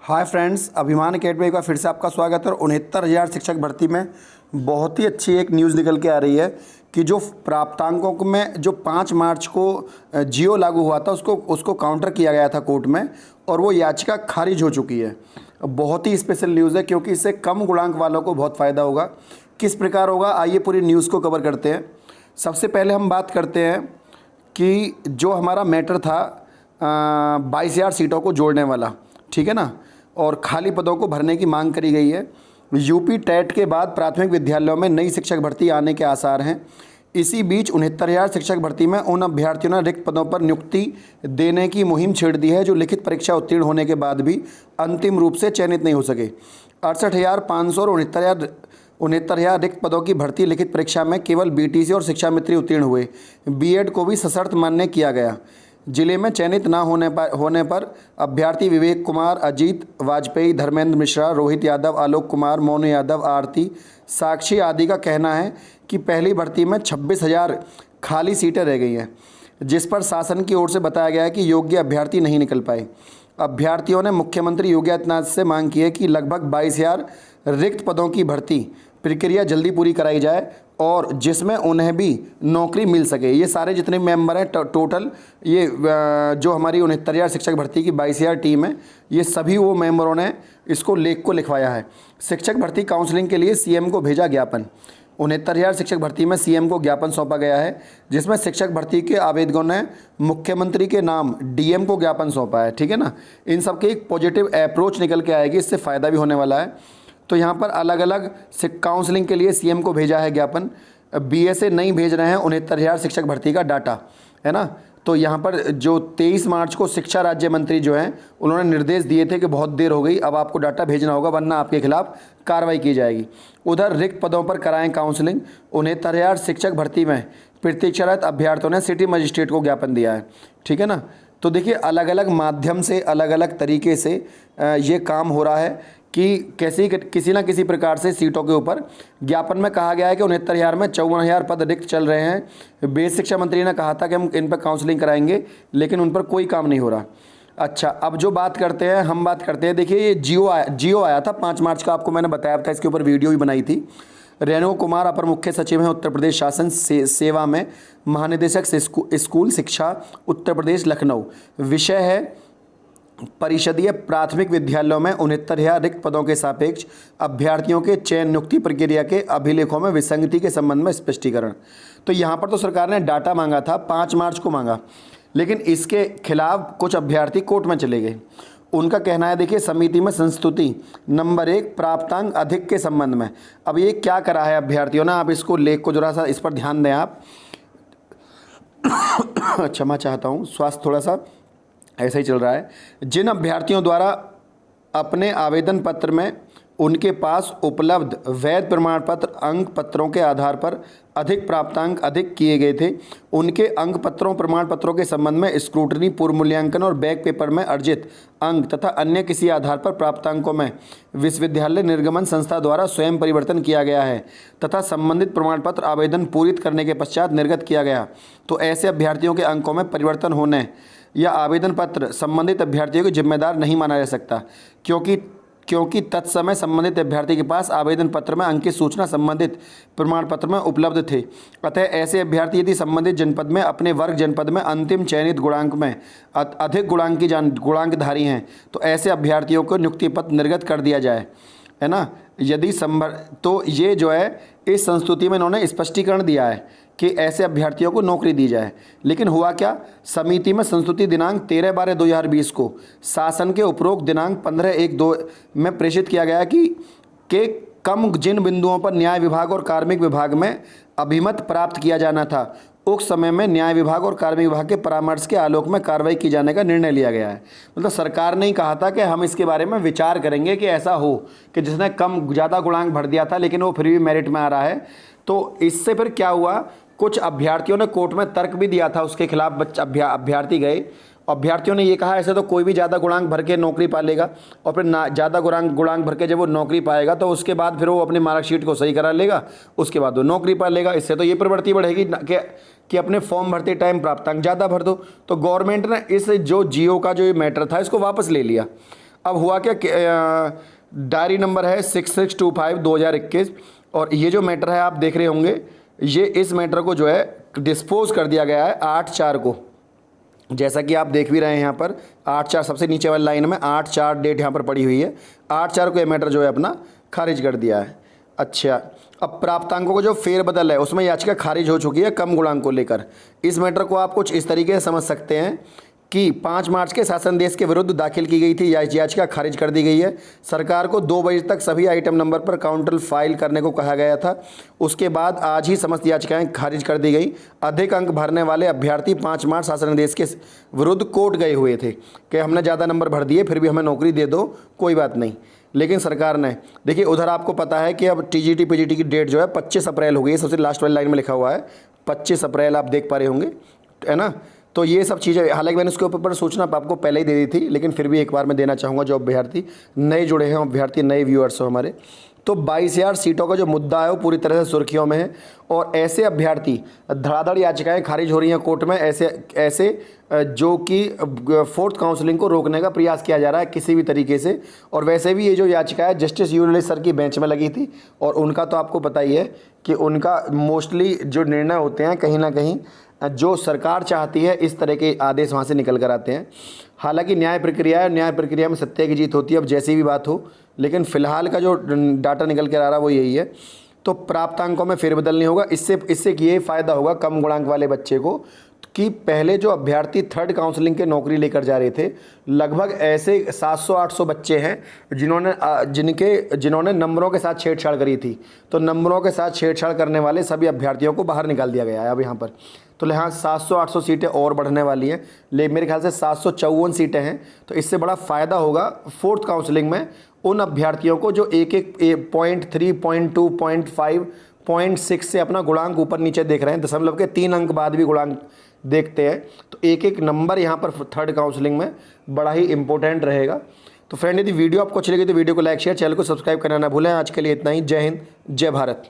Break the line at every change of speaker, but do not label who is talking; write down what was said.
Hi friends, अभिमान academy का फिर से आपका स्वागत है। और 69,000 शिक्षक भर्ती में बहुत ही अच्छी एक न्यूज़ निकल के आ रही है कि जो प्राप्तांकों में जो 5 मार्च को जियो लागू हुआ था उसको काउंटर किया गया था कोर्ट में, और वो याचिका खारिज हो चुकी है। बहुत ही स्पेशल न्यूज़ है क्योंकि इससे कम गुणांक वालों को बहुत फ़ायदा होगा। किस प्रकार होगा, आइए पूरी न्यूज़ को कवर करते हैं। सबसे पहले हम बात करते हैं कि जो हमारा मैटर था 22,000 सीटों को जोड़ने वाला, ठीक है ना, और खाली पदों को भरने की मांग करी गई है। यूपी टेट के बाद प्राथमिक विद्यालयों में नई शिक्षक भर्ती आने के आसार हैं। इसी बीच 69,000 शिक्षक भर्ती में उन अभ्यर्थियों ने रिक्त पदों पर नियुक्ति देने की मुहिम छेड़ दी है जो लिखित परीक्षा उत्तीर्ण होने के बाद भी अंतिम रूप से चयनित नहीं हो सके। 68,500 और 69,000 रिक्त पदों की भर्ती लिखित परीक्षा में केवल बीटीसी और शिक्षा मित्री उत्तीर्ण हुए। बीएड को भी सशर्त मान्य किया गया। जिले में चयनित न होने पर अभ्यर्थी विवेक कुमार, अजीत वाजपेयी, धर्मेंद्र मिश्रा, रोहित यादव, आलोक कुमार, मोनू यादव, आरती, साक्षी आदि का कहना है कि पहली भर्ती में 26,000 खाली सीटें रह गई हैं, जिस पर शासन की ओर से बताया गया है कि योग्य अभ्यर्थी नहीं निकल पाए। अभ्यर्थियों ने मुख्यमंत्री योगी आदित्यनाथ से मांग की है कि लगभग 22,000 रिक्त पदों की भर्ती प्रक्रिया जल्दी पूरी कराई जाए और जिसमें उन्हें भी नौकरी मिल सके। ये सारे जितने मेंबर हैं टोटल, ये जो हमारी 69,000 शिक्षक भर्ती की 22,000 टीम है, ये सभी वो मेंबरों ने इसको लेख को लिखवाया है। शिक्षक भर्ती काउंसलिंग के लिए सीएम को भेजा ज्ञापन। 69,000 शिक्षक भर्ती में सीएम को ज्ञापन सौंपा गया है, जिसमें शिक्षक भर्ती के आवेदकों ने मुख्यमंत्री के नाम डीएम को ज्ञापन सौंपा है, ठीक है ना। इन सब की एक पॉजिटिव अप्रोच निकल के आएगी, इससे फ़ायदा भी होने वाला है। तो यहाँ पर अलग अलग काउंसलिंग के लिए सीएम को भेजा है ज्ञापन। बीएसए नहीं भेज रहे हैं 69,000 शिक्षक भर्ती का डाटा, है ना। तो यहाँ पर जो 23 मार्च को शिक्षा राज्य मंत्री जो हैं उन्होंने निर्देश दिए थे कि बहुत देर हो गई, अब आपको डाटा भेजना होगा वरना आपके खिलाफ कार्रवाई की जाएगी। उधर रिक्त पदों पर कराएं काउंसलिंग। 69,000 शिक्षक भर्ती में प्रतीक्षारत अभ्यर्थियों ने सिटी मजिस्ट्रेट को ज्ञापन दिया है, ठीक है ना। तो देखिए, अलग अलग माध्यम से, अलग अलग तरीके से ये काम हो रहा है कि किसी ना किसी प्रकार से सीटों के ऊपर। ज्ञापन में कहा गया है कि 69,000 में 54,000 पद रिक्त चल रहे हैं। बेस शिक्षा मंत्री ने कहा था कि हम इन पर काउंसलिंग कराएंगे, लेकिन उन पर कोई काम नहीं हो रहा। अच्छा, अब जो बात करते हैं, हम बात करते हैं, देखिए ये जियो आया था 5 मार्च का, आपको मैंने बताया था, इसके ऊपर वीडियो भी बनाई थी। रेणु कुमार अपर मुख्य सचिव हैं उत्तर प्रदेश शासन सेवा में, महानिदेशक स्कूल शिक्षा उत्तर प्रदेश लखनऊ। विषय है परिषदीय प्राथमिक विद्यालयों में 69,000 रिक्त पदों के सापेक्ष अभ्यर्थियों के चयन नियुक्ति प्रक्रिया के अभिलेखों में विसंगति के संबंध में स्पष्टीकरण। तो यहाँ पर तो सरकार ने डाटा मांगा था, 5 मार्च को मांगा, लेकिन इसके खिलाफ कुछ अभ्यर्थी कोर्ट में चले गए। उनका कहना है, देखिए, समिति में संस्तुति नंबर 1 प्राप्तांक अधिक के संबंध में। अब ये क्या करा है अभ्यर्थियों ने, आप इसको लेख को जरा सा इस पर ध्यान दें आप। क्षमा चाहता हूँ, स्वास्थ्य थोड़ा सा ऐसा ही चल रहा है। जिन अभ्यर्थियों द्वारा अपने आवेदन पत्र में उनके पास उपलब्ध वैध प्रमाण पत्र अंक पत्रों के आधार पर अधिक प्राप्तांक अधिक किए गए थे, उनके अंक पत्रों प्रमाण पत्रों के संबंध में स्क्रूटनी, पूर्व मूल्यांकन और बैक पेपर में अर्जित अंक तथा अन्य किसी आधार पर प्राप्तांकों में विश्वविद्यालय निर्गमन संस्था द्वारा स्वयं परिवर्तन किया गया है तथा संबंधित प्रमाण पत्र आवेदन पूरित करने के पश्चात निर्गत किया गया, तो ऐसे अभ्यर्थियों के अंकों में परिवर्तन होने या आवेदन पत्र संबंधित अभ्यर्थियों को जिम्मेदार नहीं माना जा सकता, क्योंकि तत्समय संबंधित अभ्यर्थी के पास आवेदन पत्र में अंकित सूचना संबंधित प्रमाण पत्र में उपलब्ध थे। अतः ऐसे अभ्यर्थी यदि संबंधित जनपद में अपने वर्ग जनपद में अंतिम चयनित गुणांक में अधिक गुणांकधारी हैं, तो ऐसे अभ्यर्थियों को नियुक्ति पत्र निर्गत कर दिया जाए, है ना। यदि तो ये जो है इस संस्तुति में इन्होंने स्पष्टीकरण दिया है कि ऐसे अभ्यर्थियों को नौकरी दी जाए। लेकिन हुआ क्या, समिति में संस्तुति दिनांक 13/12/2020 को शासन के उपरोक्त दिनांक 15/1/2 में प्रेषित किया गया कि कम जिन बिंदुओं पर न्याय विभाग और कार्मिक विभाग में अभिमत प्राप्त किया जाना था, उस समय में न्याय विभाग और कार्मिक विभाग के परामर्श के आलोक में कार्रवाई की जाने का निर्णय लिया गया है। मतलब सरकार ने ही कहा था कि हम इसके बारे में विचार करेंगे कि ऐसा हो कि जिसने ज़्यादा गुणांक भर दिया था लेकिन वो फिर भी मेरिट में आ रहा है। तो इससे फिर क्या हुआ, कुछ अभ्यर्थियों ने कोर्ट में तर्क भी दिया था, उसके खिलाफ अभ्यर्थी गए। अभ्यर्थियों ने ये कहा, ऐसे तो कोई भी ज़्यादा गुणांक भर के नौकरी पा लेगा, और फिर ना ज़्यादा गुणांक भर के जब वो नौकरी पाएगा तो उसके बाद फिर वो अपनी मार्कशीट को सही करा लेगा, उसके बाद वो नौकरी पा लेगा। इससे तो ये प्रवृत्ति बढ़ेगी कि अपने फॉर्म भरते टाइम प्राप्तांक ज़्यादा भर दो। तो गवर्नमेंट ने इस जो जियो का जो ये मैटर था इसको वापस ले लिया। अब हुआ क्या कि डायरी नंबर है 6625/2021 और ये जो मैटर है आप देख रहे होंगे, ये इस मैटर को जो है डिस्पोज कर दिया गया है 8/4 को। जैसा कि आप देख भी रहे हैं यहाँ पर 8/4 सबसे नीचे वाली लाइन में 8/4 डेट यहाँ पर पड़ी हुई है। 8/4 को ये मैटर जो है अपना खारिज कर दिया है। अच्छा, अब प्राप्तांकों को जो फेरबदल है उसमें याचिका खारिज हो चुकी है कम गुणांक को लेकर। इस मैटर को आप कुछ इस तरीके से समझ सकते हैं कि 5 मार्च के शासनादेश के विरुद्ध दाखिल की गई थी याचिका खारिज कर दी गई है। सरकार को 2 बजे तक सभी आइटम नंबर पर काउंटर फाइल करने को कहा गया था। उसके बाद आज ही समस्त याचिकाएं खारिज कर दी गई। अधिक अंक भरने वाले अभ्यर्थी 5 मार्च शासनादेश के विरुद्ध कोर्ट गए हुए थे कि हमने ज़्यादा नंबर भर दिए, फिर भी हमें नौकरी दे दो, कोई बात नहीं। लेकिन सरकार ने देखिए, उधर आपको पता है कि अब टीजीटी पीजीटी की डेट जो है 25 अप्रैल हो गई है। सबसे लास्ट वाली लाइन में लिखा हुआ है 25 अप्रैल, आप देख पा रहे होंगे, है ना। तो ये सब चीज़ें, हालांकि मैंने उसके ऊपर सूचना आपको पहले ही दे दी थी, लेकिन फिर भी एक बार मैं देना चाहूँगा जो अभ्यर्थी नए जुड़े हैं, अभ्यर्थी नए व्यूअर्स हो हमारे। तो 22,000 सीटों का जो मुद्दा है वो पूरी तरह से सुर्खियों में है और ऐसे अभ्यर्थी धड़ाधड़ याचिकाएं खारिज हो रही हैं कोर्ट में, ऐसे जो कि 4th काउंसलिंग को रोकने का प्रयास किया जा रहा है किसी भी तरीके से। और वैसे भी ये जो याचिका है जस्टिस यूनिस सर की बेंच में लगी थी और उनका तो आपको पता ही है कि उनका मोस्टली जो निर्णय होते हैं कहीं ना कहीं जो सरकार चाहती है इस तरह के आदेश वहाँ से निकल कर आते हैं। हालांकि न्याय प्रक्रिया है, न्याय प्रक्रिया में सत्य की जीत होती है, अब जैसी भी बात हो, लेकिन फ़िलहाल का जो डाटा निकल कर आ रहा है वो यही है। तो प्राप्तांकों में फेरबदल नहीं होगा। इससे ये फ़ायदा होगा कम गुणांक वाले बच्चे को कि पहले जो अभ्यर्थी 3rd काउंसलिंग के नौकरी लेकर जा रहे थे, लगभग ऐसे 700-800 बच्चे हैं जिन्होंने नंबरों के साथ छेड़छाड़ करी थी। तो नंबरों के साथ छेड़छाड़ करने वाले सभी अभ्यर्थियों को बाहर निकाल दिया गया है अब यहाँ पर। तो यहाँ 700-800 सीटें और बढ़ने वाली हैं, लेकिन मेरे ख्याल से 754 सीटें हैं। तो इससे बड़ा फ़ायदा होगा 4th काउंसलिंग में उन अभ्यर्थियों को जो एक 0.3, 0.2, 0.5, 0.6 से अपना गुणांक ऊपर नीचे देख रहे हैं, दशमलव के 3 अंक बाद भी गुणांक देखते हैं। तो एक नंबर यहाँ पर 3rd काउंसलिंग में बड़ा ही इंपॉर्टेंट रहेगा। तो फ्रेंड, यदि वीडियो आपको अच्छी लगी तो वीडियो को लाइक शेयर, चैनल को सब्सक्राइब करना ना भूलें। आज के लिए इतना ही। जय हिंद, जय भारत।